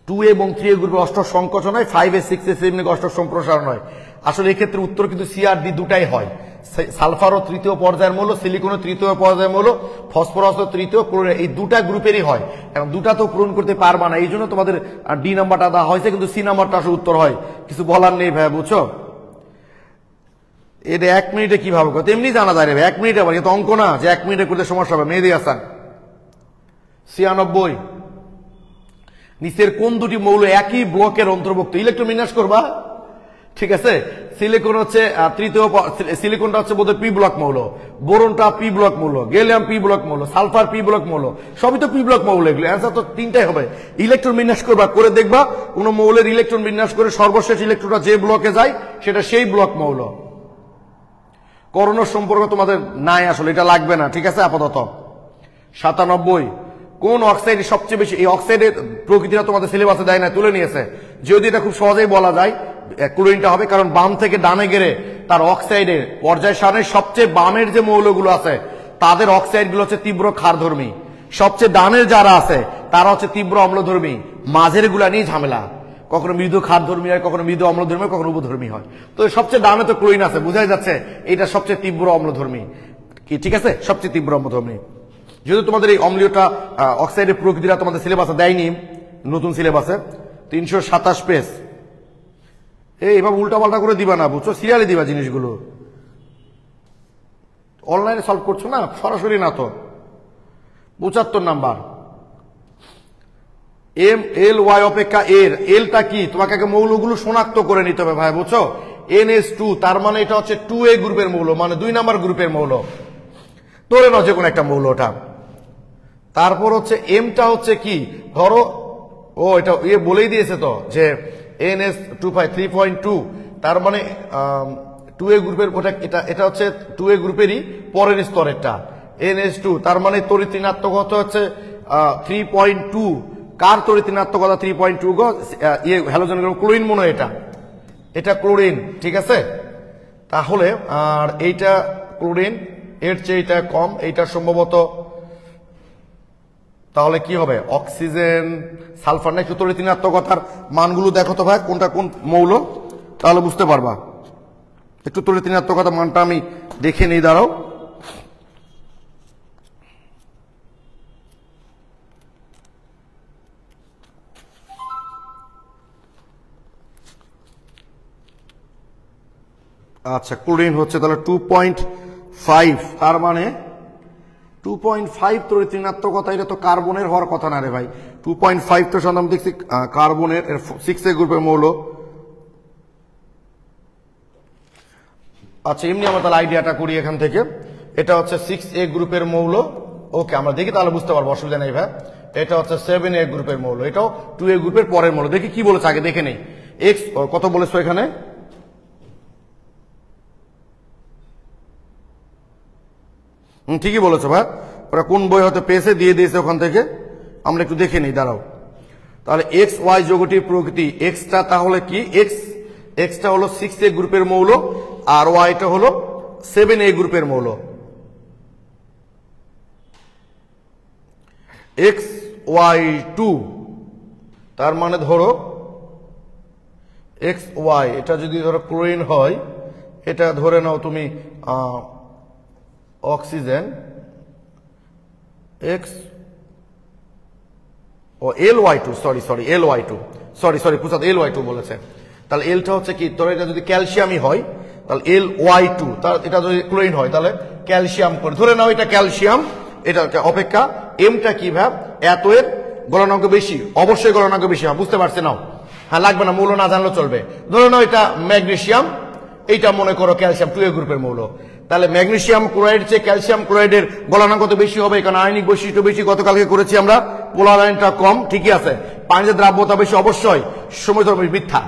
2 এবং 3 গ্রুপে অষ্টক সংকোচন হয়, 5 এ 6 এ 7 অষ্টক সম্প্রসারণ হয়। আসলে এক্ষেত্রে উত্তর কিন্তু সি আর ডি দুটাই হয়। সালফারও তৃতীয় পর্যায়ের মৌল, সিলিকনও তৃতীয় পর্যায়ের মৌল, ফসফরাসও তৃতীয়, এই দুটা গ্রুপেরই হয়। এবং দুটা তো পূরণ করতে পারবা না, এই জন্য তোমাদের ডি নাম্বারটা দেওয়া হয়েছে, কিন্তু সি নাম্বারটা আসলে উত্তর হয়। কিছু বলার নেই ভাই, বুঝছো? এটা 1 মিনিটে কিভাবে করতে এমনি জানা যায় রে ভাই, 1 মিনিটে আবার, কিন্তু অঙ্ক না যে 1 মিনিটে করতে সমস্যা হবে। মেহেদি হাসান 96, নিচের কোন দুটি মৌল একই ব্লকের অন্তর্ভুক্ত? ইলেকট্রোবিন্যাস করবা, ঠিক আছে। সিলিকন হচ্ছে তৃতীয়, সিলিকনটা হচ্ছে বোধহয় পি ব্লক মৌল, বোরনটা পি ব্লক মৌল, গ্যালিয়াম পি ব্লক মৌল, সালফার পি ব্লক মৌল, সবই তো পি ব্লক মৌল। এগুলো অ্যান্সার তো তিনটাই হবে। ইলেকট্রন বিন্যাস করবা, করে দেখবা কোন মৌলের ইলেকট্রন বিন্যাস করে সর্বশেষ ইলেকট্রনটা যে ব্লকে যায় সেটা সেই ব্লক মৌল। করোনার সম্পর্ক তোমাদের নাই আসলে, এটা লাগবে না, ঠিক আছে আপাতত। 97 কোন অক্সাইড সবচেয়ে বেশি, এই অক্সাইডের প্রকৃতিটা তোমাদের সিলেবাসে দেয় না, তুলে নিয়েছে। যদি এটা খুব সহজেই বলা যায় ক্লোরিনটা হবে, কারণ বাম থেকে ডানে গেলে তার অক্সাইডের পর্যায় সারণীর সবচেয়ে বামের যে মৌলগুলো আছে তাদের অক্সাইড গুলো হচ্ছে তীব্র ক্ষারধর্মী, সবচেয়ে ডানের যারা আছে তারা হচ্ছে তীব্র অম্লধর্মী, মাঝের গুলা নিয়ে ঝামেলা, কখনো মৃদু ক্ষারধর্মী হয়, কখনো মৃদু অম্লধর্মী হয়, কখনো উপধর্মী হয়। তো সবচেয়ে ডানে তো ক্লোরিন আছে, বোঝাই যাচ্ছে এটা সবচেয়ে তীব্র অম্লধর্মী, কি ঠিক আছে, সবচেয়ে তীব্র অম্লধর্মী। যেহেতু তোমাদের এই অম্লীয়টা অক্সাইডের প্রকৃতিটা তোমাদের সিলেবাসে দেয়নি, নতুন সিলেবাসে 327 পেজ, এভাবে উল্টা পাল্টা করে দিবা না, বুঝছো, সিরিয়ালে দিবা জিনিসগুলো। অনলাইনে সলভ করছো না, সরাসরি না তো। 75 নাম্বার, এম এল ওয়াই অপেক্ষা এর এলটা কি, তোমাকে আগে মৌলগুলো শনাক্ত করে নিতে হবে ভাই, বুঝছো। NH2 তার মানে এটা হচ্ছে 2A গ্রুপের মৌল, মানে 2 নাম্বার গ্রুপের মৌল, ধরে নাও যে কোনো একটা মৌল ওটা। তারপর হচ্ছে এমটা হচ্ছে কি, ধরো ও এটা বলেই দিয়েছে তো যে NH25 3.2, তার মানে 2A গ্রুপের ওটা, এটা হচ্ছে 2A গ্রুপেরই পরের স্তরেরটা। NH2 তার মানে তড়িৎ ঋণাত্মকতা হচ্ছে 3.2, কার তড়িৎ ঋণাত্মকতা 3.2 গো, হ্যালোজেন ক্লোরিন মনে হয় এটা ক্লোরিন, ঠিক আছে। তাহলে আর এইটা ক্লোরিন, এর চেয়ে এটা কম, এইটা সম্ভবত তাহলে কি হবে, অক্সিজেন সালফার না। একটু তড়িৎ ঋণাত্মকতার মানগুলো দেখো তো ভাই, কোনটা কোন মৌল, তাহলে বুঝতে পারবা। একটু তড়িৎ ঋণাত্মকতার মানটা আমি দেখে নিই, দাঁড়াও। আচ্ছা, ক্লোরিন হচ্ছে তাহলে 2.5, তার মানে 2.5 তড়িৎ ঋণাত্মকতা, এটা তো কার্বনের হওয়ার কথা না রে ভাই। 2.5 তো সাধারণত দেখছি কার্বনের, 6A গ্রুপের মৌল। আচ্ছা, এমনি আমরা তাহলে আইডিয়াটা করি এখান থেকে, এটা হচ্ছে 6A গ্রুপের মৌল। ওকে, আমরা দেখি তাহলে বুঝতে পারবো, অসুবিধা নেই ভাই। এটা হচ্ছে 7A গ্রুপের মৌল, এটাও 2A গ্রুপের পরের মৌল। দেখি কি বলেছে আগে দেখে নেই। এক্স কত বলেছো এখানে, ঠিকই বলেছো ভাই, ওরা কোন বই হয়তো পেয়েছে দিয়ে দিয়েছে ওখান থেকে, আমরা একটু দেখে নিই, দাঁড়াও। তাহলে এক্স ওয়াই যৌগটির প্রকৃতি, এক্সটা তাহলে কি, এক্সটা হলো 6A গ্রুপের মৌল, আর ওয়াইটা হলো 7A গ্রুপের মৌল। XY2 তার মানে ধরো XY, এটা যদি ধরো ক্লোরিন হয়, এটা ধরে নাও তুমি অক্সিজেন, এক্স ও LY2, সরি পুষাত LY2 বলেছে। তাহলে এলটা হচ্ছে কি, তোর এটা যদি ক্যালসিয়ামই হয় তাহলে LY2, তাহলে এটা যদি ক্লোরিন হয় তাহলে ক্যালসিয়াম করে ধরে নাও, এটা ক্যালসিয়াম, এটা অপেক্ষা এমটা কি ভাব, এত এর গলনাঙ্ক বেশি, অবশ্যই গলনাঙ্ক বেশি, বুঝতে পারছে নাও, হ্যাঁ লাগবে না, মৌল না জানলেও চলবে। ধরে নাও এটা ম্যাগনেসিয়াম, এইটা মনে করো ক্যালসিয়াম 2A গ্রুপের মৌল, তাহলে ম্যাগনেসিয়াম ক্লোরাইড চেয়ে ক্যালসিয়াম ক্লোরাইডের গলনাঙ্ক তো বেশি হবে, কারণ আয়নিক বৈশিষ্ট্য বেশি, গতকালকে করেছি আমরা, পোলার আয়নটা কম, ঠিকই আছে। পানিতে দ্রাব্যতা বেশি, অবশ্যই সময় ধর্ম মিথ্যা,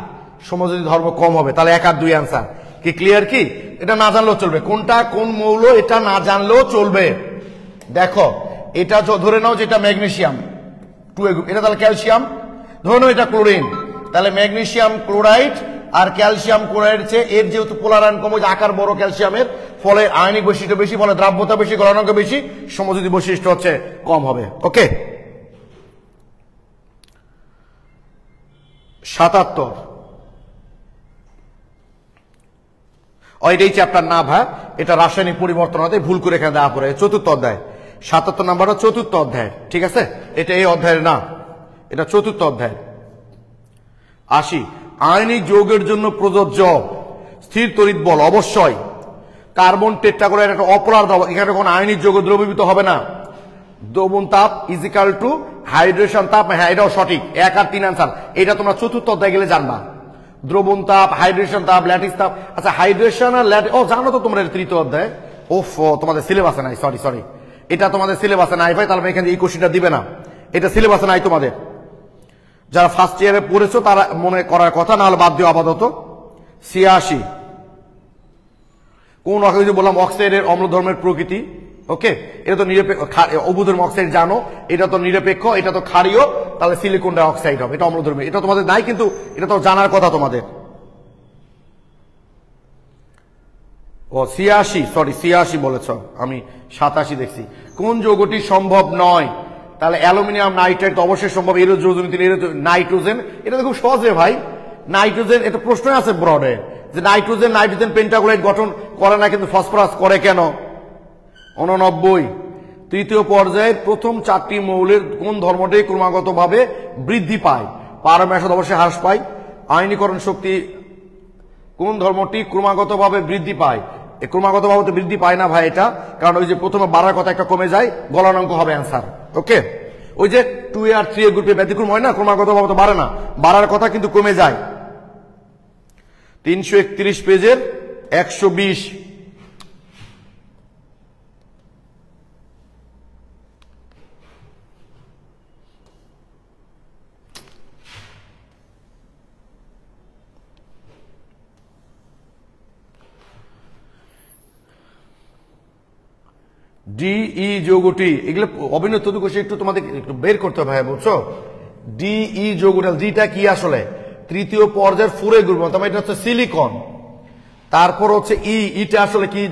সময় যদি ধর্ম কম হবে, তাহলে 1 আর 2 অ্যান্সার কি, ক্লিয়ার কি? এটা না জানলেও চলবে, কোনটা কোন মৌল এটা না জানলেও চলবে। দেখো এটা ধরে নাও যেটা ম্যাগনেসিয়াম 2A গ্রুপ, এটা তাহলে ক্যালসিয়াম, ধরে নাও এটা ক্লোরিন, তাহলে ম্যাগনেসিয়াম ক্লোরাইড আর ক্যালসিয়াম ক্লোরাইড চেয়ে এর যেহেতু পোলার আয়ন কম, আকার বড় ক্যালসিয়ামের, ফলে আয়নিক বৈশিষ্ট্য বেশি, ফলে দ্রাব্যতা বেশি, গলনাঙ্ক বেশি, সমযোজী বৈশিষ্ট্য হচ্ছে কম হবে। ওকে, 77 এই চ্যাপ্টার না ভাই, এটা রাসায়নিক পরিবর্তন হতে ভুল করে এখানে দেওয়া পড়ে, 4র্থ অধ্যায়। 77 নাম্বার 4র্থ অধ্যায়, ঠিক আছে, এটা এই অধ্যায়ের না, এটা 4র্থ অধ্যায়। 80 আয়নিক যৌগের জন্য প্রযোজ্য স্থির তড়িৎ বল, অবশ্যই কার্বন টেট্রাক্লোরাইড একটা অপোলার দ্রবক, এখানে কোনো আয়নিক যৌগ দ্রবীভূত হবে না। দ্রবণ তাপ ইজিক্যাল টু হাইড্রেশন তাপ, হ্যাঁ এটাও সঠিক, 1 আর 3 আনসার, এটা তোমরা 4র্থ অধ্যায় গেলে জানবা। দ্রবণ তাপ, হাইড্রেশন তাপ, ল্যাটিস তাপ। আচ্ছা হাইড্রেশন আর ও জানো তো তোমরা তৃতীয় অধ্যায়, ওফ তোমাদের সিলেবাসে নাই, সরি এটা তোমাদের সিলেবাসে নাই ভাই, তাহলে এখানে এই কোশ্চেনটা দিবে না, এটা সিলেবাসে নাই তোমাদের। যারা ফার্স্ট ইয়ারে পড়েছো তারা মনে করার কথা, না হলে বাদ দিও আপাতত। 86 কোন বললাম অক্সাইডের অম্ল ধর্মের প্রকৃতি। ওকে, এটা তো নিরপেক্ষ, অবুধর্ম অক্সাইড জানো, এটা তো নিরপেক্ষ, এটা তো ক্ষারীয়, তাহলে সিলিকন ডাই অক্সাইড হবে, এটা অম্লধর্মী। এটা তোমাদের নাই, কিন্তু এটা তো জানার কথা তোমাদের। ও 86 বলেছ, আমি 87 দেখছি। কোন যৌগটি সম্ভব নয়? তাহলে অ্যালুমিনিয়াম নাইট্রেট তো অবশ্যই সম্ভব। নাইট্রোজেন, এটা তো খুব সহজে ভাই, নাইট্রোজেন, এটা প্রশ্ন আছে ব্রডে যে নাইট্রোজেন পেন্টাক্লোরাইড গঠন করে না, কিন্তু ফসফরাস করে কেন? 89 তৃতীয় পর্যায়ের প্রথম 4টি মৌলের কোন ধর্মটি ক্রমাগতভাবে বৃদ্ধি পায়? পারমাণবিক অবশ্যই হ্রাস পায়। আয়নীকরণ শক্তি কোন ধর্মটি ক্রমাগতভাবে বৃদ্ধি পায়? ক্রমাগতভাবে তো বৃদ্ধি পায় না ভাই এটা, কারণ ওই যে প্রথমে বাড়ার কথা একটা কমে যায়, গলনাঙ্ক হবে অ্যান্সার। ওকে, ওই যে 2 আর 3 গ্রুপে ব্যতিক্রম হয় না, ক্রমাগতভাবে তো বাড়ে না, বাড়ার কথা কিন্তু কমে যায়। 331 পেজের 120 ডিই যৌগটি, এগুলো অভিন্ন তথ্য একটু তোমাদের একটু বের করতে হবে, বুঝছো? ডিই যৌগটা, ডিটা কি আসলে? তৃতীয় পর্যায়ের ফুরে গ্রুপ, তার এটা হচ্ছে সিলিকন। তারপর হচ্ছে ইটা আসলে কি?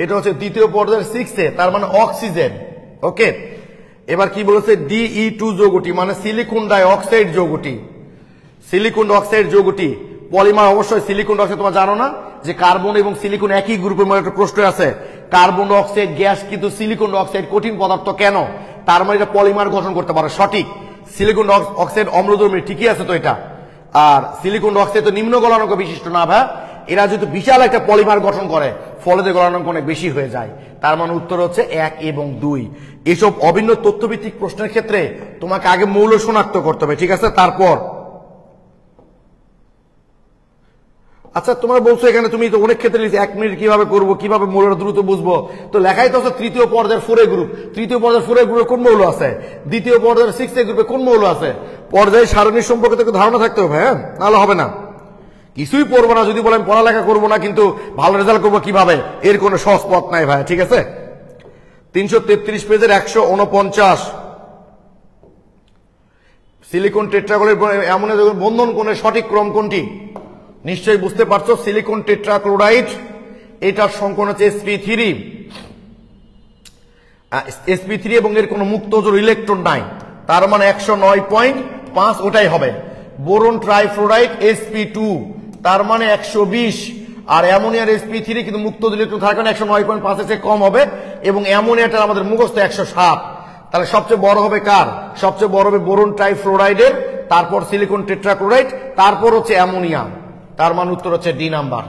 এটা হচ্ছে দ্বিতীয় পর্যায়ের 6 তার মানে অক্সিজেন। ওকে, এবার কি বলেছে? ডিই2 যৌগটি মানে silicon die oxide যৌগটি। Silicon oxide যৌগটি polymer, অবশ্যই সিলিকন অক্সাইড তোমরা জানো না যে কার্বন এবং সিলিকন একই গ্রুপের মধ্যে একটা প্রশ্ন আছে, কার্বন অক্সাইড গ্যাস কিন্তু সিলিকন অক্সাইড কঠিন পদার্থ কেন? তার মানে এটা পলিমার গঠন করতে পারে, সঠিক। সিলিকন অক্সাইড অম্লধর্মী, ঠিকই আছে তো এটা। আর সিলিকন অক্সাইড তো নিম্ন গলনাঙ্ক বিশিষ্ট না ভাই, এরা যেহেতু বিশাল একটা পলিমার গঠন করে, ফলে গলনাঙ্ক অনেক বেশি হয়ে যায়। তার মানে উত্তর হচ্ছে 1 এবং 2। এসব অভিন্ন তথ্যভিত্তিক প্রশ্নের ক্ষেত্রে তোমাকে আগে মৌল শনাক্ত করতে হবে, ঠিক আছে? তারপর আচ্ছা তোমরা বলছো এখানে, তুমি তো অনেক ক্ষেত্রে 1 মিনিট কিভাবে করবো, কিভাবে মৌলটা দ্রুত বুঝবো, তো লেখাই তো আছে তৃতীয় পর্যায়ের ফুরে গ্রুপ। তৃতীয় পর্যায়ের ফুরে গ্রুপে কোন মৌল আছে? দ্বিতীয় পর্যায়ের 6 গ্রুপে কোন মৌল আছে? পর্যায় সারণীর সম্পর্কে তো ধারণা থাকতে হবে, হ্যাঁ, নাহলে হবে না। কিছুই পড়বো না যদি বলেন পড়ালেখা করবো না, কিন্তু ভালো রেজাল্ট করবো কিভাবে, এর কোনো সহজ পথ নাই ভাই, ঠিক আছে? 333 পেজের 149 সিলিকন টেট্রাক্লোরাইড অ্যামোনিয়া বন্ধন কোণের সঠিক ক্রম কোনটি? নিশ্চয়ই বুঝতে পারছো, সিলিকন টেট্রাক্লোরাইড, এটার সংকোণ হচ্ছে sp3 এবং এর কোনো মুক্ত জোড় ইলেকট্রন নাই, তার মানে 109.5 ওটাই হবে। বোরন ট্রাইফ্লোরাইড sp2, তার মানে 120, আর অ্যামোনিয়ার sp3 কিন্তু মুক্ত ইলেকট্রন থাকার কারণে 109.5 এর চেয়ে কম হবে, এবং অ্যামোনিয়াটা আমাদের মুখস্থ 107। তাহলে সবচেয়ে বড় হবে কার? সবচেয়ে বড় হবে বোরন ট্রাইফ্লোরাইডের, তারপর সিলিকন টেট্রাক্লোরাইড, তারপর হচ্ছে অ্যামোনিয়া। তার মানে উত্তর হচ্ছে ডি নাম্বার,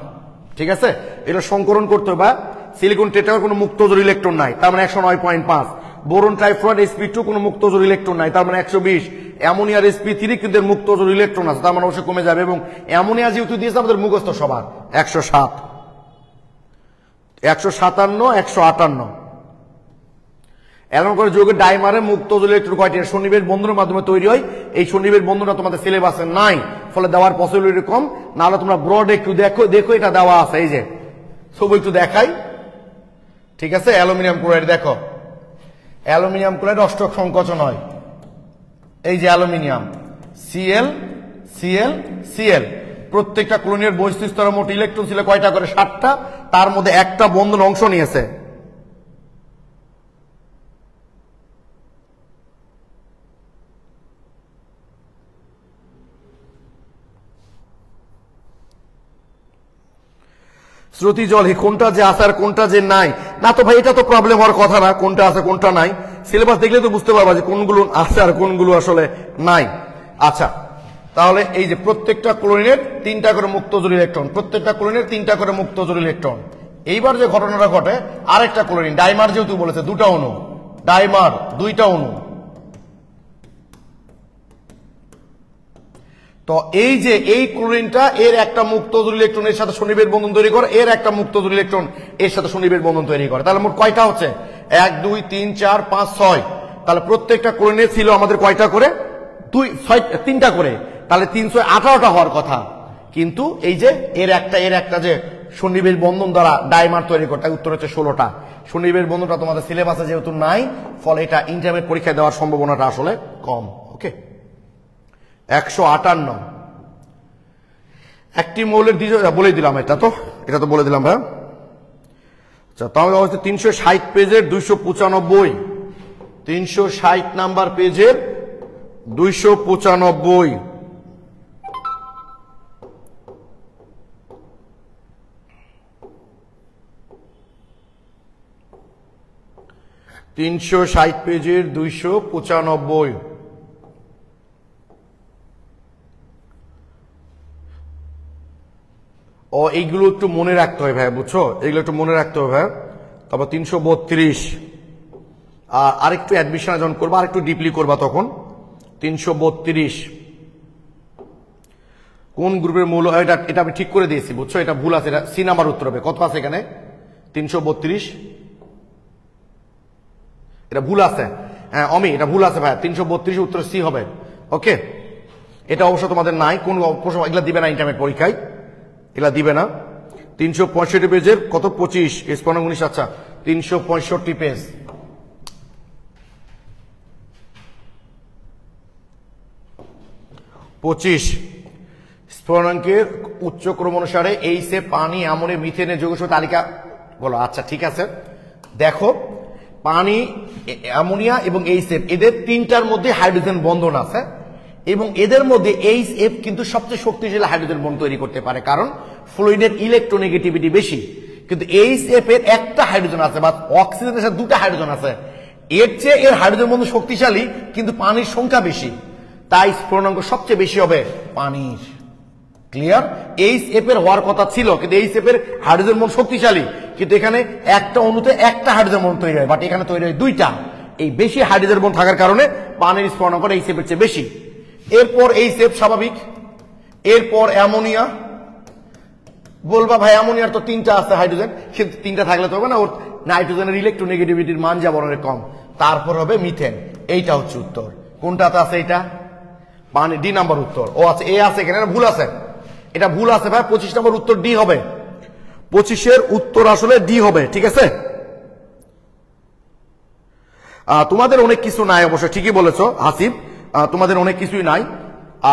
ঠিক আছে? এটা সংকরণ করতে হবে। সিলিকন টেট্রাক্লোরাইড কোনো মুক্ত জোড় ইলেকট্রন নাই, তার মানে 109.5। বোরন ট্রাইফ্লোরাইড sp2 কোনো মুক্ত জোড় ইলেকট্রন নাই, তার মানে 120। অ্যামোনিয়ার sp3 কিন্তু মুক্ত জোড় ইলেকট্রন আছে, তার মানে অবশ্যই কমে যাবে, এবং অ্যামোনিয়া যেহেতু দিয়েছে আমাদের মুখস্থ সবার 107, 157, 158। এমন করে যৌগের ডাইমারে মুক্ত জোড় ইলেকট্রন কয়টি? সন্নিবেশ বন্ধনের মাধ্যমে তৈরি হয়। এই সন্নিবেশ বন্ধনটা তোমাদের সিলেবাসে নাই, ফলে দেওয়ার পসিবিলিটি কম। নাহলে তোমরা ব্রড একটু দেখো এটা দেওয়া আছে, এই যে ছবি একটু দেখাই, ঠিক আছে? অ্যালুমিনিয়াম ক্লোরাইড দেখো, অ্যালুমিনিয়াম ক্লোরাইড অষ্টক সংকোচন হয়, এই যে অ্যালুমিনিয়াম Cl Cl Cl। প্রত্যেকটা ক্লোরিনের বহিস্থ স্তরে মোট ইলেকট্রন ছিল কয়টা করে? 7টা, তার মধ্যে একটা বন্ধন অংশ নিয়েছে। শ্রুতি জল, কোনটা যে আছে আর কোনটা যে নাই, না তো ভাই এটা তো প্রবলেম হওয়ার কথা না, কোনটা আছে কোনটা নাই। সিলেবাস দেখলে তো বুঝতে পারবা যে কোনগুলো আছে আর কোনগুলো আসলে নাই। আচ্ছা, তাহলে এই যে প্রত্যেকটা ক্লোরিনের 3টা করে মুক্ত জোড় ইলেকট্রন, প্রত্যেকটা ক্লোরিনের 3টা করে মুক্ত জোড় ইলেকট্রন। এইবার যে ঘটনাটা ঘটে, আরেকটা ক্লোরিন ডাইমার যেহেতু বলেছে 2টা অণু, ডাইমার 2টা অণু, তো এই যে এই ক্লোরিনটা এর একটা মুক্ত ইলেকট্রন এর সাথে শনিবের বন্ধন তৈরি করে, এর একটা মুক্ত ইলেকট্রন এর সাথে শনিবের বন্ধন তৈরি করে। তাহলে মোট কয়টা হচ্ছে? 1 2 3 4 5 6। তাহলে প্রত্যেকটা ক্লোরিনে ছিল আমাদের কয়টা করে? 3টা করে। তাহলে 318টা হওয়ার কথা। কিন্তু এই যে এর একটা যে শনিবের বন্ধন দ্বারা ডাইমার তৈরি করে, তাই উত্তর হচ্ছে 16টা। শনিবের বন্ধনটা তোমাদের সিলেবাসে যেহেতু নাই, ফলে এটা ইন্টারমিডিয়েট পরীক্ষায় দেওয়ার সম্ভাবনাটা আসলে কম। ওকে, 158 একটি মৌলের বলে দিলাম, এটা তো বলে দিলাম ভাই। আচ্ছা, তাহলে অবস্থা 360 পেজের 295, 360 নাম্বার পেজের 295। পেজের 295। ও এইগুলো একটু মনে রাখতে হয় ভাই, বুঝছো? এইগুলো একটু মনে রাখতে হবে ভাই। তারপর 332। আর আরেকটু অ্যাডমিশনে যখন করবা আরেকটু ডিপলি করবা তখন। 332 কোন গ্রুপের মৌল? এটা আমি ঠিক করে দিয়েছি, বুঝছো? এটা ভুল আছে, এটা সি নাম্বার উত্তর হবে। কত আছে এখানে? 332। এটা ভুল আছে, হ্যাঁ অমি, এটা ভুল আছে ভাই। 332 উত্তর সি হবে। ওকে, এটা অবশ্য তোমাদের নাই, কোন প্রশ্ন এগুলা দিবে না ইন্টারমিডিয়েট পরীক্ষায়, এগুলা দিবে না। 365 পেজের কত? 25 19। আচ্ছা, 365 পেজ। স্ফুটনাঙ্কের উচ্চ ক্রম অনুসারে এইসে পানি, অ্যামোনিয়া, মিথেনের যৌগ তালিকা বলো। আচ্ছা ঠিক আছে, দেখো পানি, অ্যামোনিয়া এবং এইচএফ এদের তিনটার মধ্যে হাইড্রোজেন বন্ধন আছে এবং এদের মধ্যে এইচএফ কিন্তু সবচেয়ে শক্তিশালী হাইড্রোজেন বন্ধন তৈরি করতে পারে, কারণ ফ্লুইডের ইলেকট্রোনেগেটিভিটি বেশি। কিন্তু এইচএফ এর একটা হাইড্রোজেন আছে, বা অক্সিজেনের সাথে দুটা হাইড্রোজেন আছে, এর চেয়ে এর হাইড্রোজেন বন্ধন শক্তিশালী, কিন্তু পানির সংখ্যা বেশি, তাই স্ফুটনাঙ্ক সবচেয়ে বেশি হবে পানির। ক্লিয়ার? এইচএফ এর হওয়ার কথা ছিল, কিন্তু এইচএফ এর হাইড্রোজেন বন্ধন শক্তিশালী, কিন্তু এখানে একটা অণুতে একটা হাইড্রোজেন বন্ধন তৈরি হয়, বাট এখানে তৈরি হয় দুইটা। এই বেশি হাইড্রোজেন বন্ধন থাকার কারণে পানির স্ফুটনাঙ্ক এইচএফ এর চেয়ে বেশি। এরপর এইচএফ স্বাভাবিক, এরপর অ্যামোনিয়া। বলবা ভাই অ্যামোনিয়ার তো তিনটা আছে হাইড্রোজেন, কিন্তু তিনটা থাকলে তো হবে না, ওর নাইট্রোজেনের ইলেকট্রোনেগেটিভিটির মান যা বড় কম। তারপর হবে মিথেন। এইটা হচ্ছে উত্তর। কোনটাতে আছে এটা? পানি, ডি নাম্বার উত্তর। ও আচ্ছা, এ আছে এখানে, ভুল আছে, এটা ভুল আছে ভাই। 25 নম্বর উত্তর ডি হবে। 25-এর উত্তর আসলে ডি হবে, ঠিক আছে? তোমাদের অনেক কিছু নাই, অবশ্য ঠিকই বলেছো হাসিব, তোমাদের অনেক কিছুই নাই।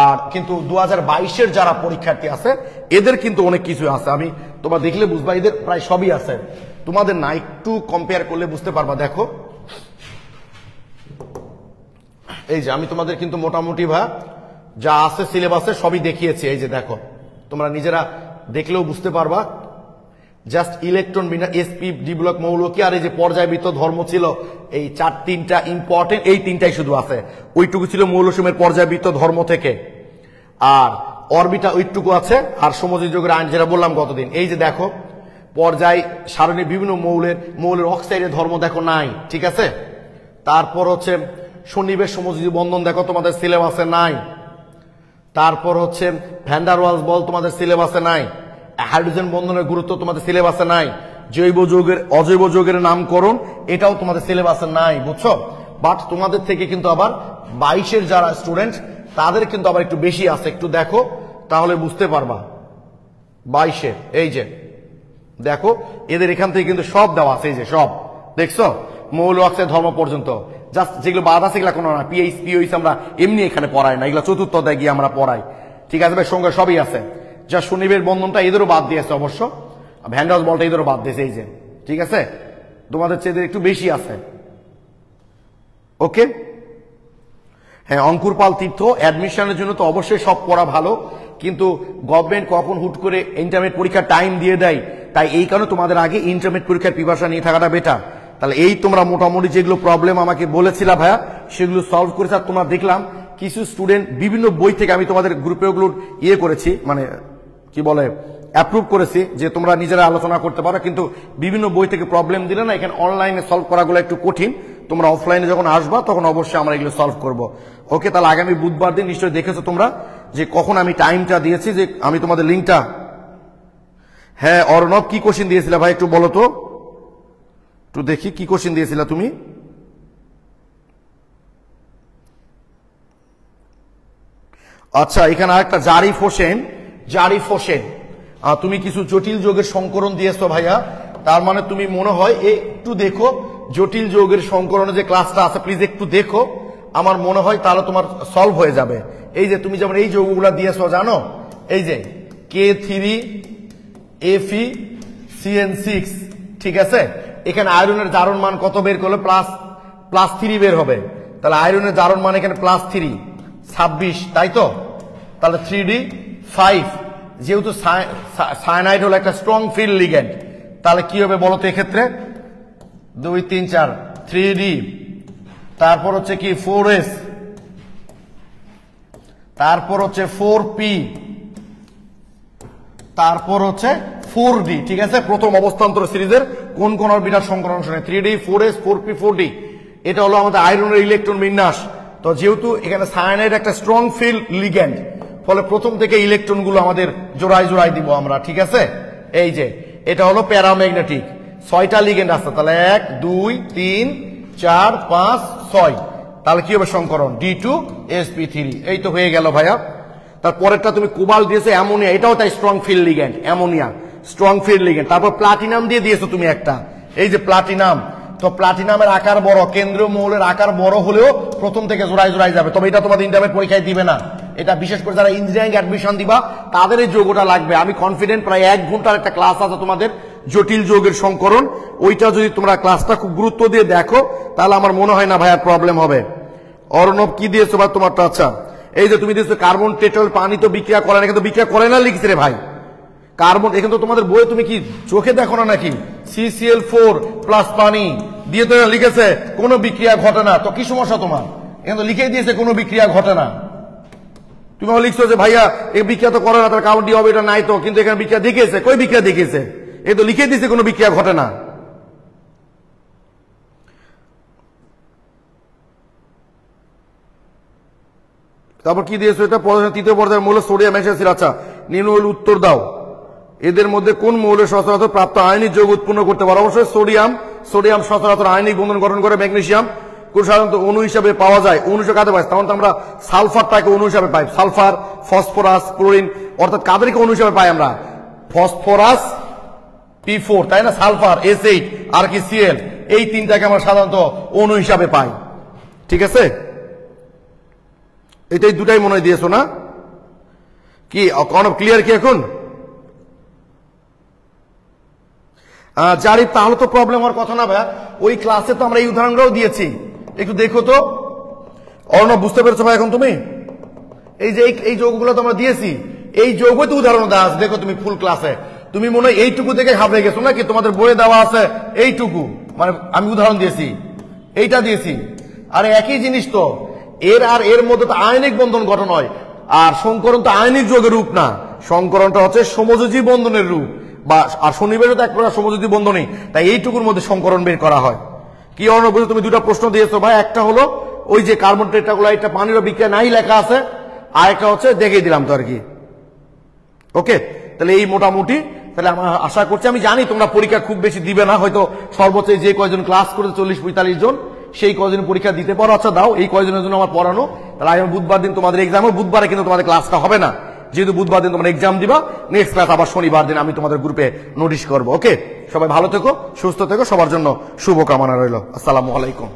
আর কিন্তু 2022-এর যারা পরীক্ষার্থী আছে এদের কিন্তু অনেক কিছু আছে, আমি তোমরা দেখলে বুঝবা, এদের প্রায় সবই আছে। তোমাদের না, একটু কম্পেয়ার করলে বুঝতে পারবা। দেখো এই যে আমি তোমাদের কিন্তু মোটামুটি যা আছে সিলেবাসে সবই দেখিয়েছি। এই যে দেখো, তোমরা নিজেরা দেখলেও বুঝতে পারবা। জাস্ট ইলেকট্রন বিনা এসপি ডি ব্লক মৌল কি, আর এই যে পর্যায়বৃত্ত ধর্ম ছিল, এই তিনটা ইম্পর্টেন্ট, এই তিনটাই শুধু আছে। ওইটুকু ছিল মৌলসমূহের পর্যায়বৃত্ত ধর্ম থেকে, আর অরবিটা ওইটুকু আছে, আর সমযোজী যোগের আইন যেটা বললাম গতদিন। এই যে দেখো পর্যায় সারণী বিভিন্ন মৌলের অক্সাইডের ধর্ম দেখো নাই, ঠিক আছে? তারপর হচ্ছে সন্নিবেশ সমযোজী বন্ধন দেখো তোমাদের সিলেবাসে নাই। তারপর হচ্ছে ভ্যান্ডার ওয়ালস বল তোমাদের সিলেবাসে নাই। হাইড্রোজেন বন্ধনের গুরুত্ব তোমাদের সিলেবাসে নাই। জৈব যৌগের অজৈব যৌগের নামকরণ এটাও তোমাদের সিলেবাসে নাই, বুঝছো? বাট তোমাদের থেকে কিন্তু আবার 22-এর যারা স্টুডেন্ট তাদের কিন্তু আবার একটু বেশি আছে, একটু দেখো তাহলে বুঝতে পারবা। 22-এর এই যে দেখো, এদের এখান থেকে কিন্তু সব দেওয়া আছে, এই যে সব দেখছো, মৌল অক্সাইড ধর্ম পর্যন্ত। জাস্ট যেগুলো বাদ আছে এগুলো কোনো না, পিএইচ পিওইচ আমরা এমনি এখানে পড়াই না, এগুলো চতুর্থ অধ্যায়ে গিয়ে আমরা পড়াই, ঠিক আছে ভাই? সঙ্গে সবই আছে। যা শনিবের বন্ধনটা এদেরও বাদ দিয়েছে অবশ্য, ভ্যান্ডাস বলটা এদেরও বাদ দিয়েছে, এই যে ঠিক আছে, তোমাদের চেয়ে একটু বেশি আছে। ওকে, হ্যাঁ অঙ্কুর পাল তীর্থ, অ্যাডমিশনের জন্য তো অবশ্যই সব পড়া ভালো, কিন্তু গভর্নমেন্ট কখন হুট করে ইন্টারমিডিয়েট পরীক্ষার টাইম দিয়ে দেয়, তাই এই কারণে তোমাদের আগে ইন্টারমিডিয়েট পরীক্ষার প্রিপারেশন নিয়ে থাকাটা বেটার। তাহলে এই তোমরা মোটামুটি যেগুলো প্রবলেম আমাকে বলেছিলা ভাইয়া সেগুলো সলভ করেছে। আর তোমরা দেখলাম কিছু স্টুডেন্ট বিভিন্ন বই থেকে, আমি তোমাদের গ্রুপে ওগুলো করেছি, মানে কি বলে অ্যাপ্রুভ করেছি যে তোমরা নিজেরা আলোচনা করতে পারো, কিন্তু বিভিন্ন বই থেকে প্রবলেম দিলে না, এখানে অনলাইনে সলভ করাগুলো একটু কঠিন। তোমরা অফলাইনে যখন আসবা তখন অবশ্যই আমরা এগুলো সলভ করবো। ওকে, তাহলে আগামী বুধবার দিন নিশ্চয়ই দেখেছো তোমরা যে কখন আমি টাইমটা দিয়েছি, যে আমি তোমাদের লিঙ্কটা। হ্যাঁ অর্ণব, কি কোশ্চেন দিয়েছিলা ভাই একটু বলো তো, একটু দেখি কি কোশ্চেন দিয়েছিলা তুমি। আচ্ছা এখানে আরেকটা জারিফ হোসেন, তুমি কিছু জটিল যোগের সংকরণ দিয়েছো ভাইয়া, তার মানে তুমি মনে হয় একটু দেখো জটিল যোগের সংকরণে যে ক্লাসটা আছে, প্লিজ একটু দেখো, আমার মনে হয় তাহলে তোমার সলভ হয়ে যাবে। এই যে তুমি যেমন এই যোগগুলো দিয়েছো জানো, এই যে K3 Fe CN6, ঠিক আছে, এখানে আয়রনের জারণ মান কত বের করলে +3 বের হবে, তাহলে আয়রনের জারণ মান এখানে +3 26, তাই তো, তাহলে 3D5, যেহেতু সায়ানাইড হলো একটা স্ট্রং ফিল্ড লিগ্যান্ড, তাহলে কি হবে বলো তো এক্ষেত্রে 2 3 4 3D, তারপর হচ্ছে কি 4S, তারপর হচ্ছে 4P, তারপর হচ্ছে 4D, ঠিক আছে। প্রথম অবস্থান্তর সিরিজের কোন কোন অরবিটাল সংকরণ শুনে 3D 4S 4P 4D, এটা হলো আমাদের আয়রনের ইলেকট্রন বিন্যাস। তো যেহেতু এখানে সায়ানাইড একটা স্ট্রং ফিল্ড লিগ্যান্ড, ফলে প্রথম থেকে ইলেকট্রন গুলো আমাদের জোড়ায় দিব আমরা, ঠিক আছে। এই যে এটা হলো প্যারাম্যাগনেটিক, 6টা লিগ্যান্ড আছে, তাহলে 1 2 3 4 5 6, তাহলে কি হবে সংকরণ D2sp3, এই তো হয়ে গেল ভাইয়া। তারপরেরটা তুমি কোবাল্ট দিয়েছো অ্যামোনিয়া, এটাও তাই strong field ligand, ammonia strong field ligand. তারপর প্লাটিনাম দিয়ে দিয়েছো তুমি একটা, এই যে প্লাটিনাম, তো প্লাটিনামের আকার বড়, কেন্দ্রীয় মৌলের আকার বড় হলেও প্রথম থেকে জোড়ায় যাবে, তবে এটা তোমাদের ইন্টারমিডিয়েট পরীক্ষায় দিবে না, এটা বিশেষ করে যারা ইঞ্জিনিয়ারিং অ্যাডমিশন দিবা তাদের এই যৌগটা লাগবে। আমি কনফিডেন্ট, প্রায় 1 ঘন্টার একটা ক্লাস আছে তোমাদের জটিল যৌগের সংকরণ, ওইটা যদি তোমরা ক্লাসটা খুব গুরুত্ব দিয়ে দেখো তাহলে আমার মনে হয় না ভাইয়া প্রবলেম হবে। অর্ণব কি দিয়েছো বা তোমারটা? আচ্ছা এই যে তুমি দিয়েছো কার্বন টেট্রাল, পানি তো বিক্রিয়া করে না, কিন্তু বিক্রিয়া করে না লিখছে রে ভাই কার্বন, এখানে তো তোমাদের বইয়ে তুমি কি চোখে দেখো না নাকি, CCl4 প্লাস পানি দিয়ে তো লিখেছে কোনো বিক্রিয়া ঘটে না, তো কি সমস্যা তোমার? এখানে তো লিখেই দিয়েছে কোনো বিক্রিয়া ঘটে না, তুমি লিখছো যে ভাইয়া এই বিক্রিয়া তো করে না, তার কার্বন ডি হবে এটা নাই তো, কিন্তু এখানে বিক্রিয়া দেখিয়েছে, কই বিক্রিয়া দেখিয়েছে, এই তো লিখে দিয়েছে কোনো বিক্রিয়া ঘটে না। তারপর কি দিয়েছো এটা, তৃতীয় পর্যায়ের মৌল সোডিয়াম অ্যাসিড। আচ্ছা নিম্ন উত্তর দাও, এদের মধ্যে কোন মৌলের সচরাচর প্রাপ্ত আয়নিক যৌগ উৎপন্ন করতে পারে? অবশ্যই সোডিয়াম, সোডিয়াম সচরাচর আয়নিক বন্ধন গঠন করে। ম্যাগনেসিয়াম কোন সাধারণত অণু হিসাবে পাওয়া যায়, অণু হিসাবে কাদের পাই? তখন তো আমরা সালফারটাকে অণু হিসাবে পাই, সালফার, ফসফরাস, ক্লোরিন, অর্থাৎ কাদেরকে অণু হিসাবে পাই আমরা? ফসফরাস P4, তাই না, সালফার S8 আর কি Cl, এই তিনটাকে আমরা সাধারণত অণু হিসাবে পাই, ঠিক আছে। এটাই দুটাই মনে দিয়েছো না কি? ক্লিয়ার কি এখন? জারিফ তাহলে তো প্রবলেম হওয়ার কথা না ভাইয়া, ওই ক্লাসে তো আমরা এই উদাহরণটাও দিয়েছি, একটু দেখো তো। অর্ণব বুঝতে পেরেছো ভাই এখন তুমি? এই যে এই যৌগগুলো তো আমরা দিয়েছি, এই যৌগ তো উদাহরণ দেওয়া আছে, দেখো তুমি ফুল ক্লাসে, তুমি মনে হয় এইটুকু দেখে ঘাবড়ে গেছো নাকি? তোমাদের বইয়ে দেওয়া আছে এইটুকু, মানে আমি উদাহরণ দিয়েছি, এইটা দিয়েছি, আরে একই জিনিস তো। এর মধ্যে তো আয়নিক বন্ধন গঠন হয়, আর সংকরণ তো আয়নিক যৌগের রূপ না, সংকরণটা হচ্ছে সমযোজী বন্ধনের রূপ, বা আর সন্নিবেশ তো এক প্রকার সমযোজী বন্ধনই, তাই এইটুকুর মধ্যে সংকরণ বের করা হয়। কি অর্ণব বুঝে তুমি দুটা প্রশ্ন দিয়েছো ভাই, একটা হলো ওই যে কার্বন টেট্রাক্লোরাইডটা পানির বিক্রিয়া নাই লেখা আছে, আর একটা হচ্ছে দেখিয়ে দিলাম তো আর কি। ওকে, তাহলে এই মোটামুটি, তাহলে আমরা আশা করছি, আমি জানি তোমরা পরীক্ষা খুব বেশি দিবে না, হয়তো সর্বোচ্চ যে কয়জন ক্লাস করে 40-45 জন সেই কয়জন পরীক্ষা দিতে পারো। আচ্ছা দাও, এই কয়জনের জন্য আমার পড়ানো, তাহলে আগামী বুধবার দিন তোমাদের এক্সাম, বুধবারে কিন্তু তোমাদের ক্লাসটা হবে না, যেহেতু বুধবার দিন তোমরা এক্সাম দিবা, নেক্সট ক্লাস আবার শনিবার দিন আমি তোমাদের গ্রুপে নোটিশ করবো। ওকে, সবাই ভালো থেকো, সুস্থ থেকো, সবার জন্য শুভকামনা রইল। আসসালামু আলাইকুম।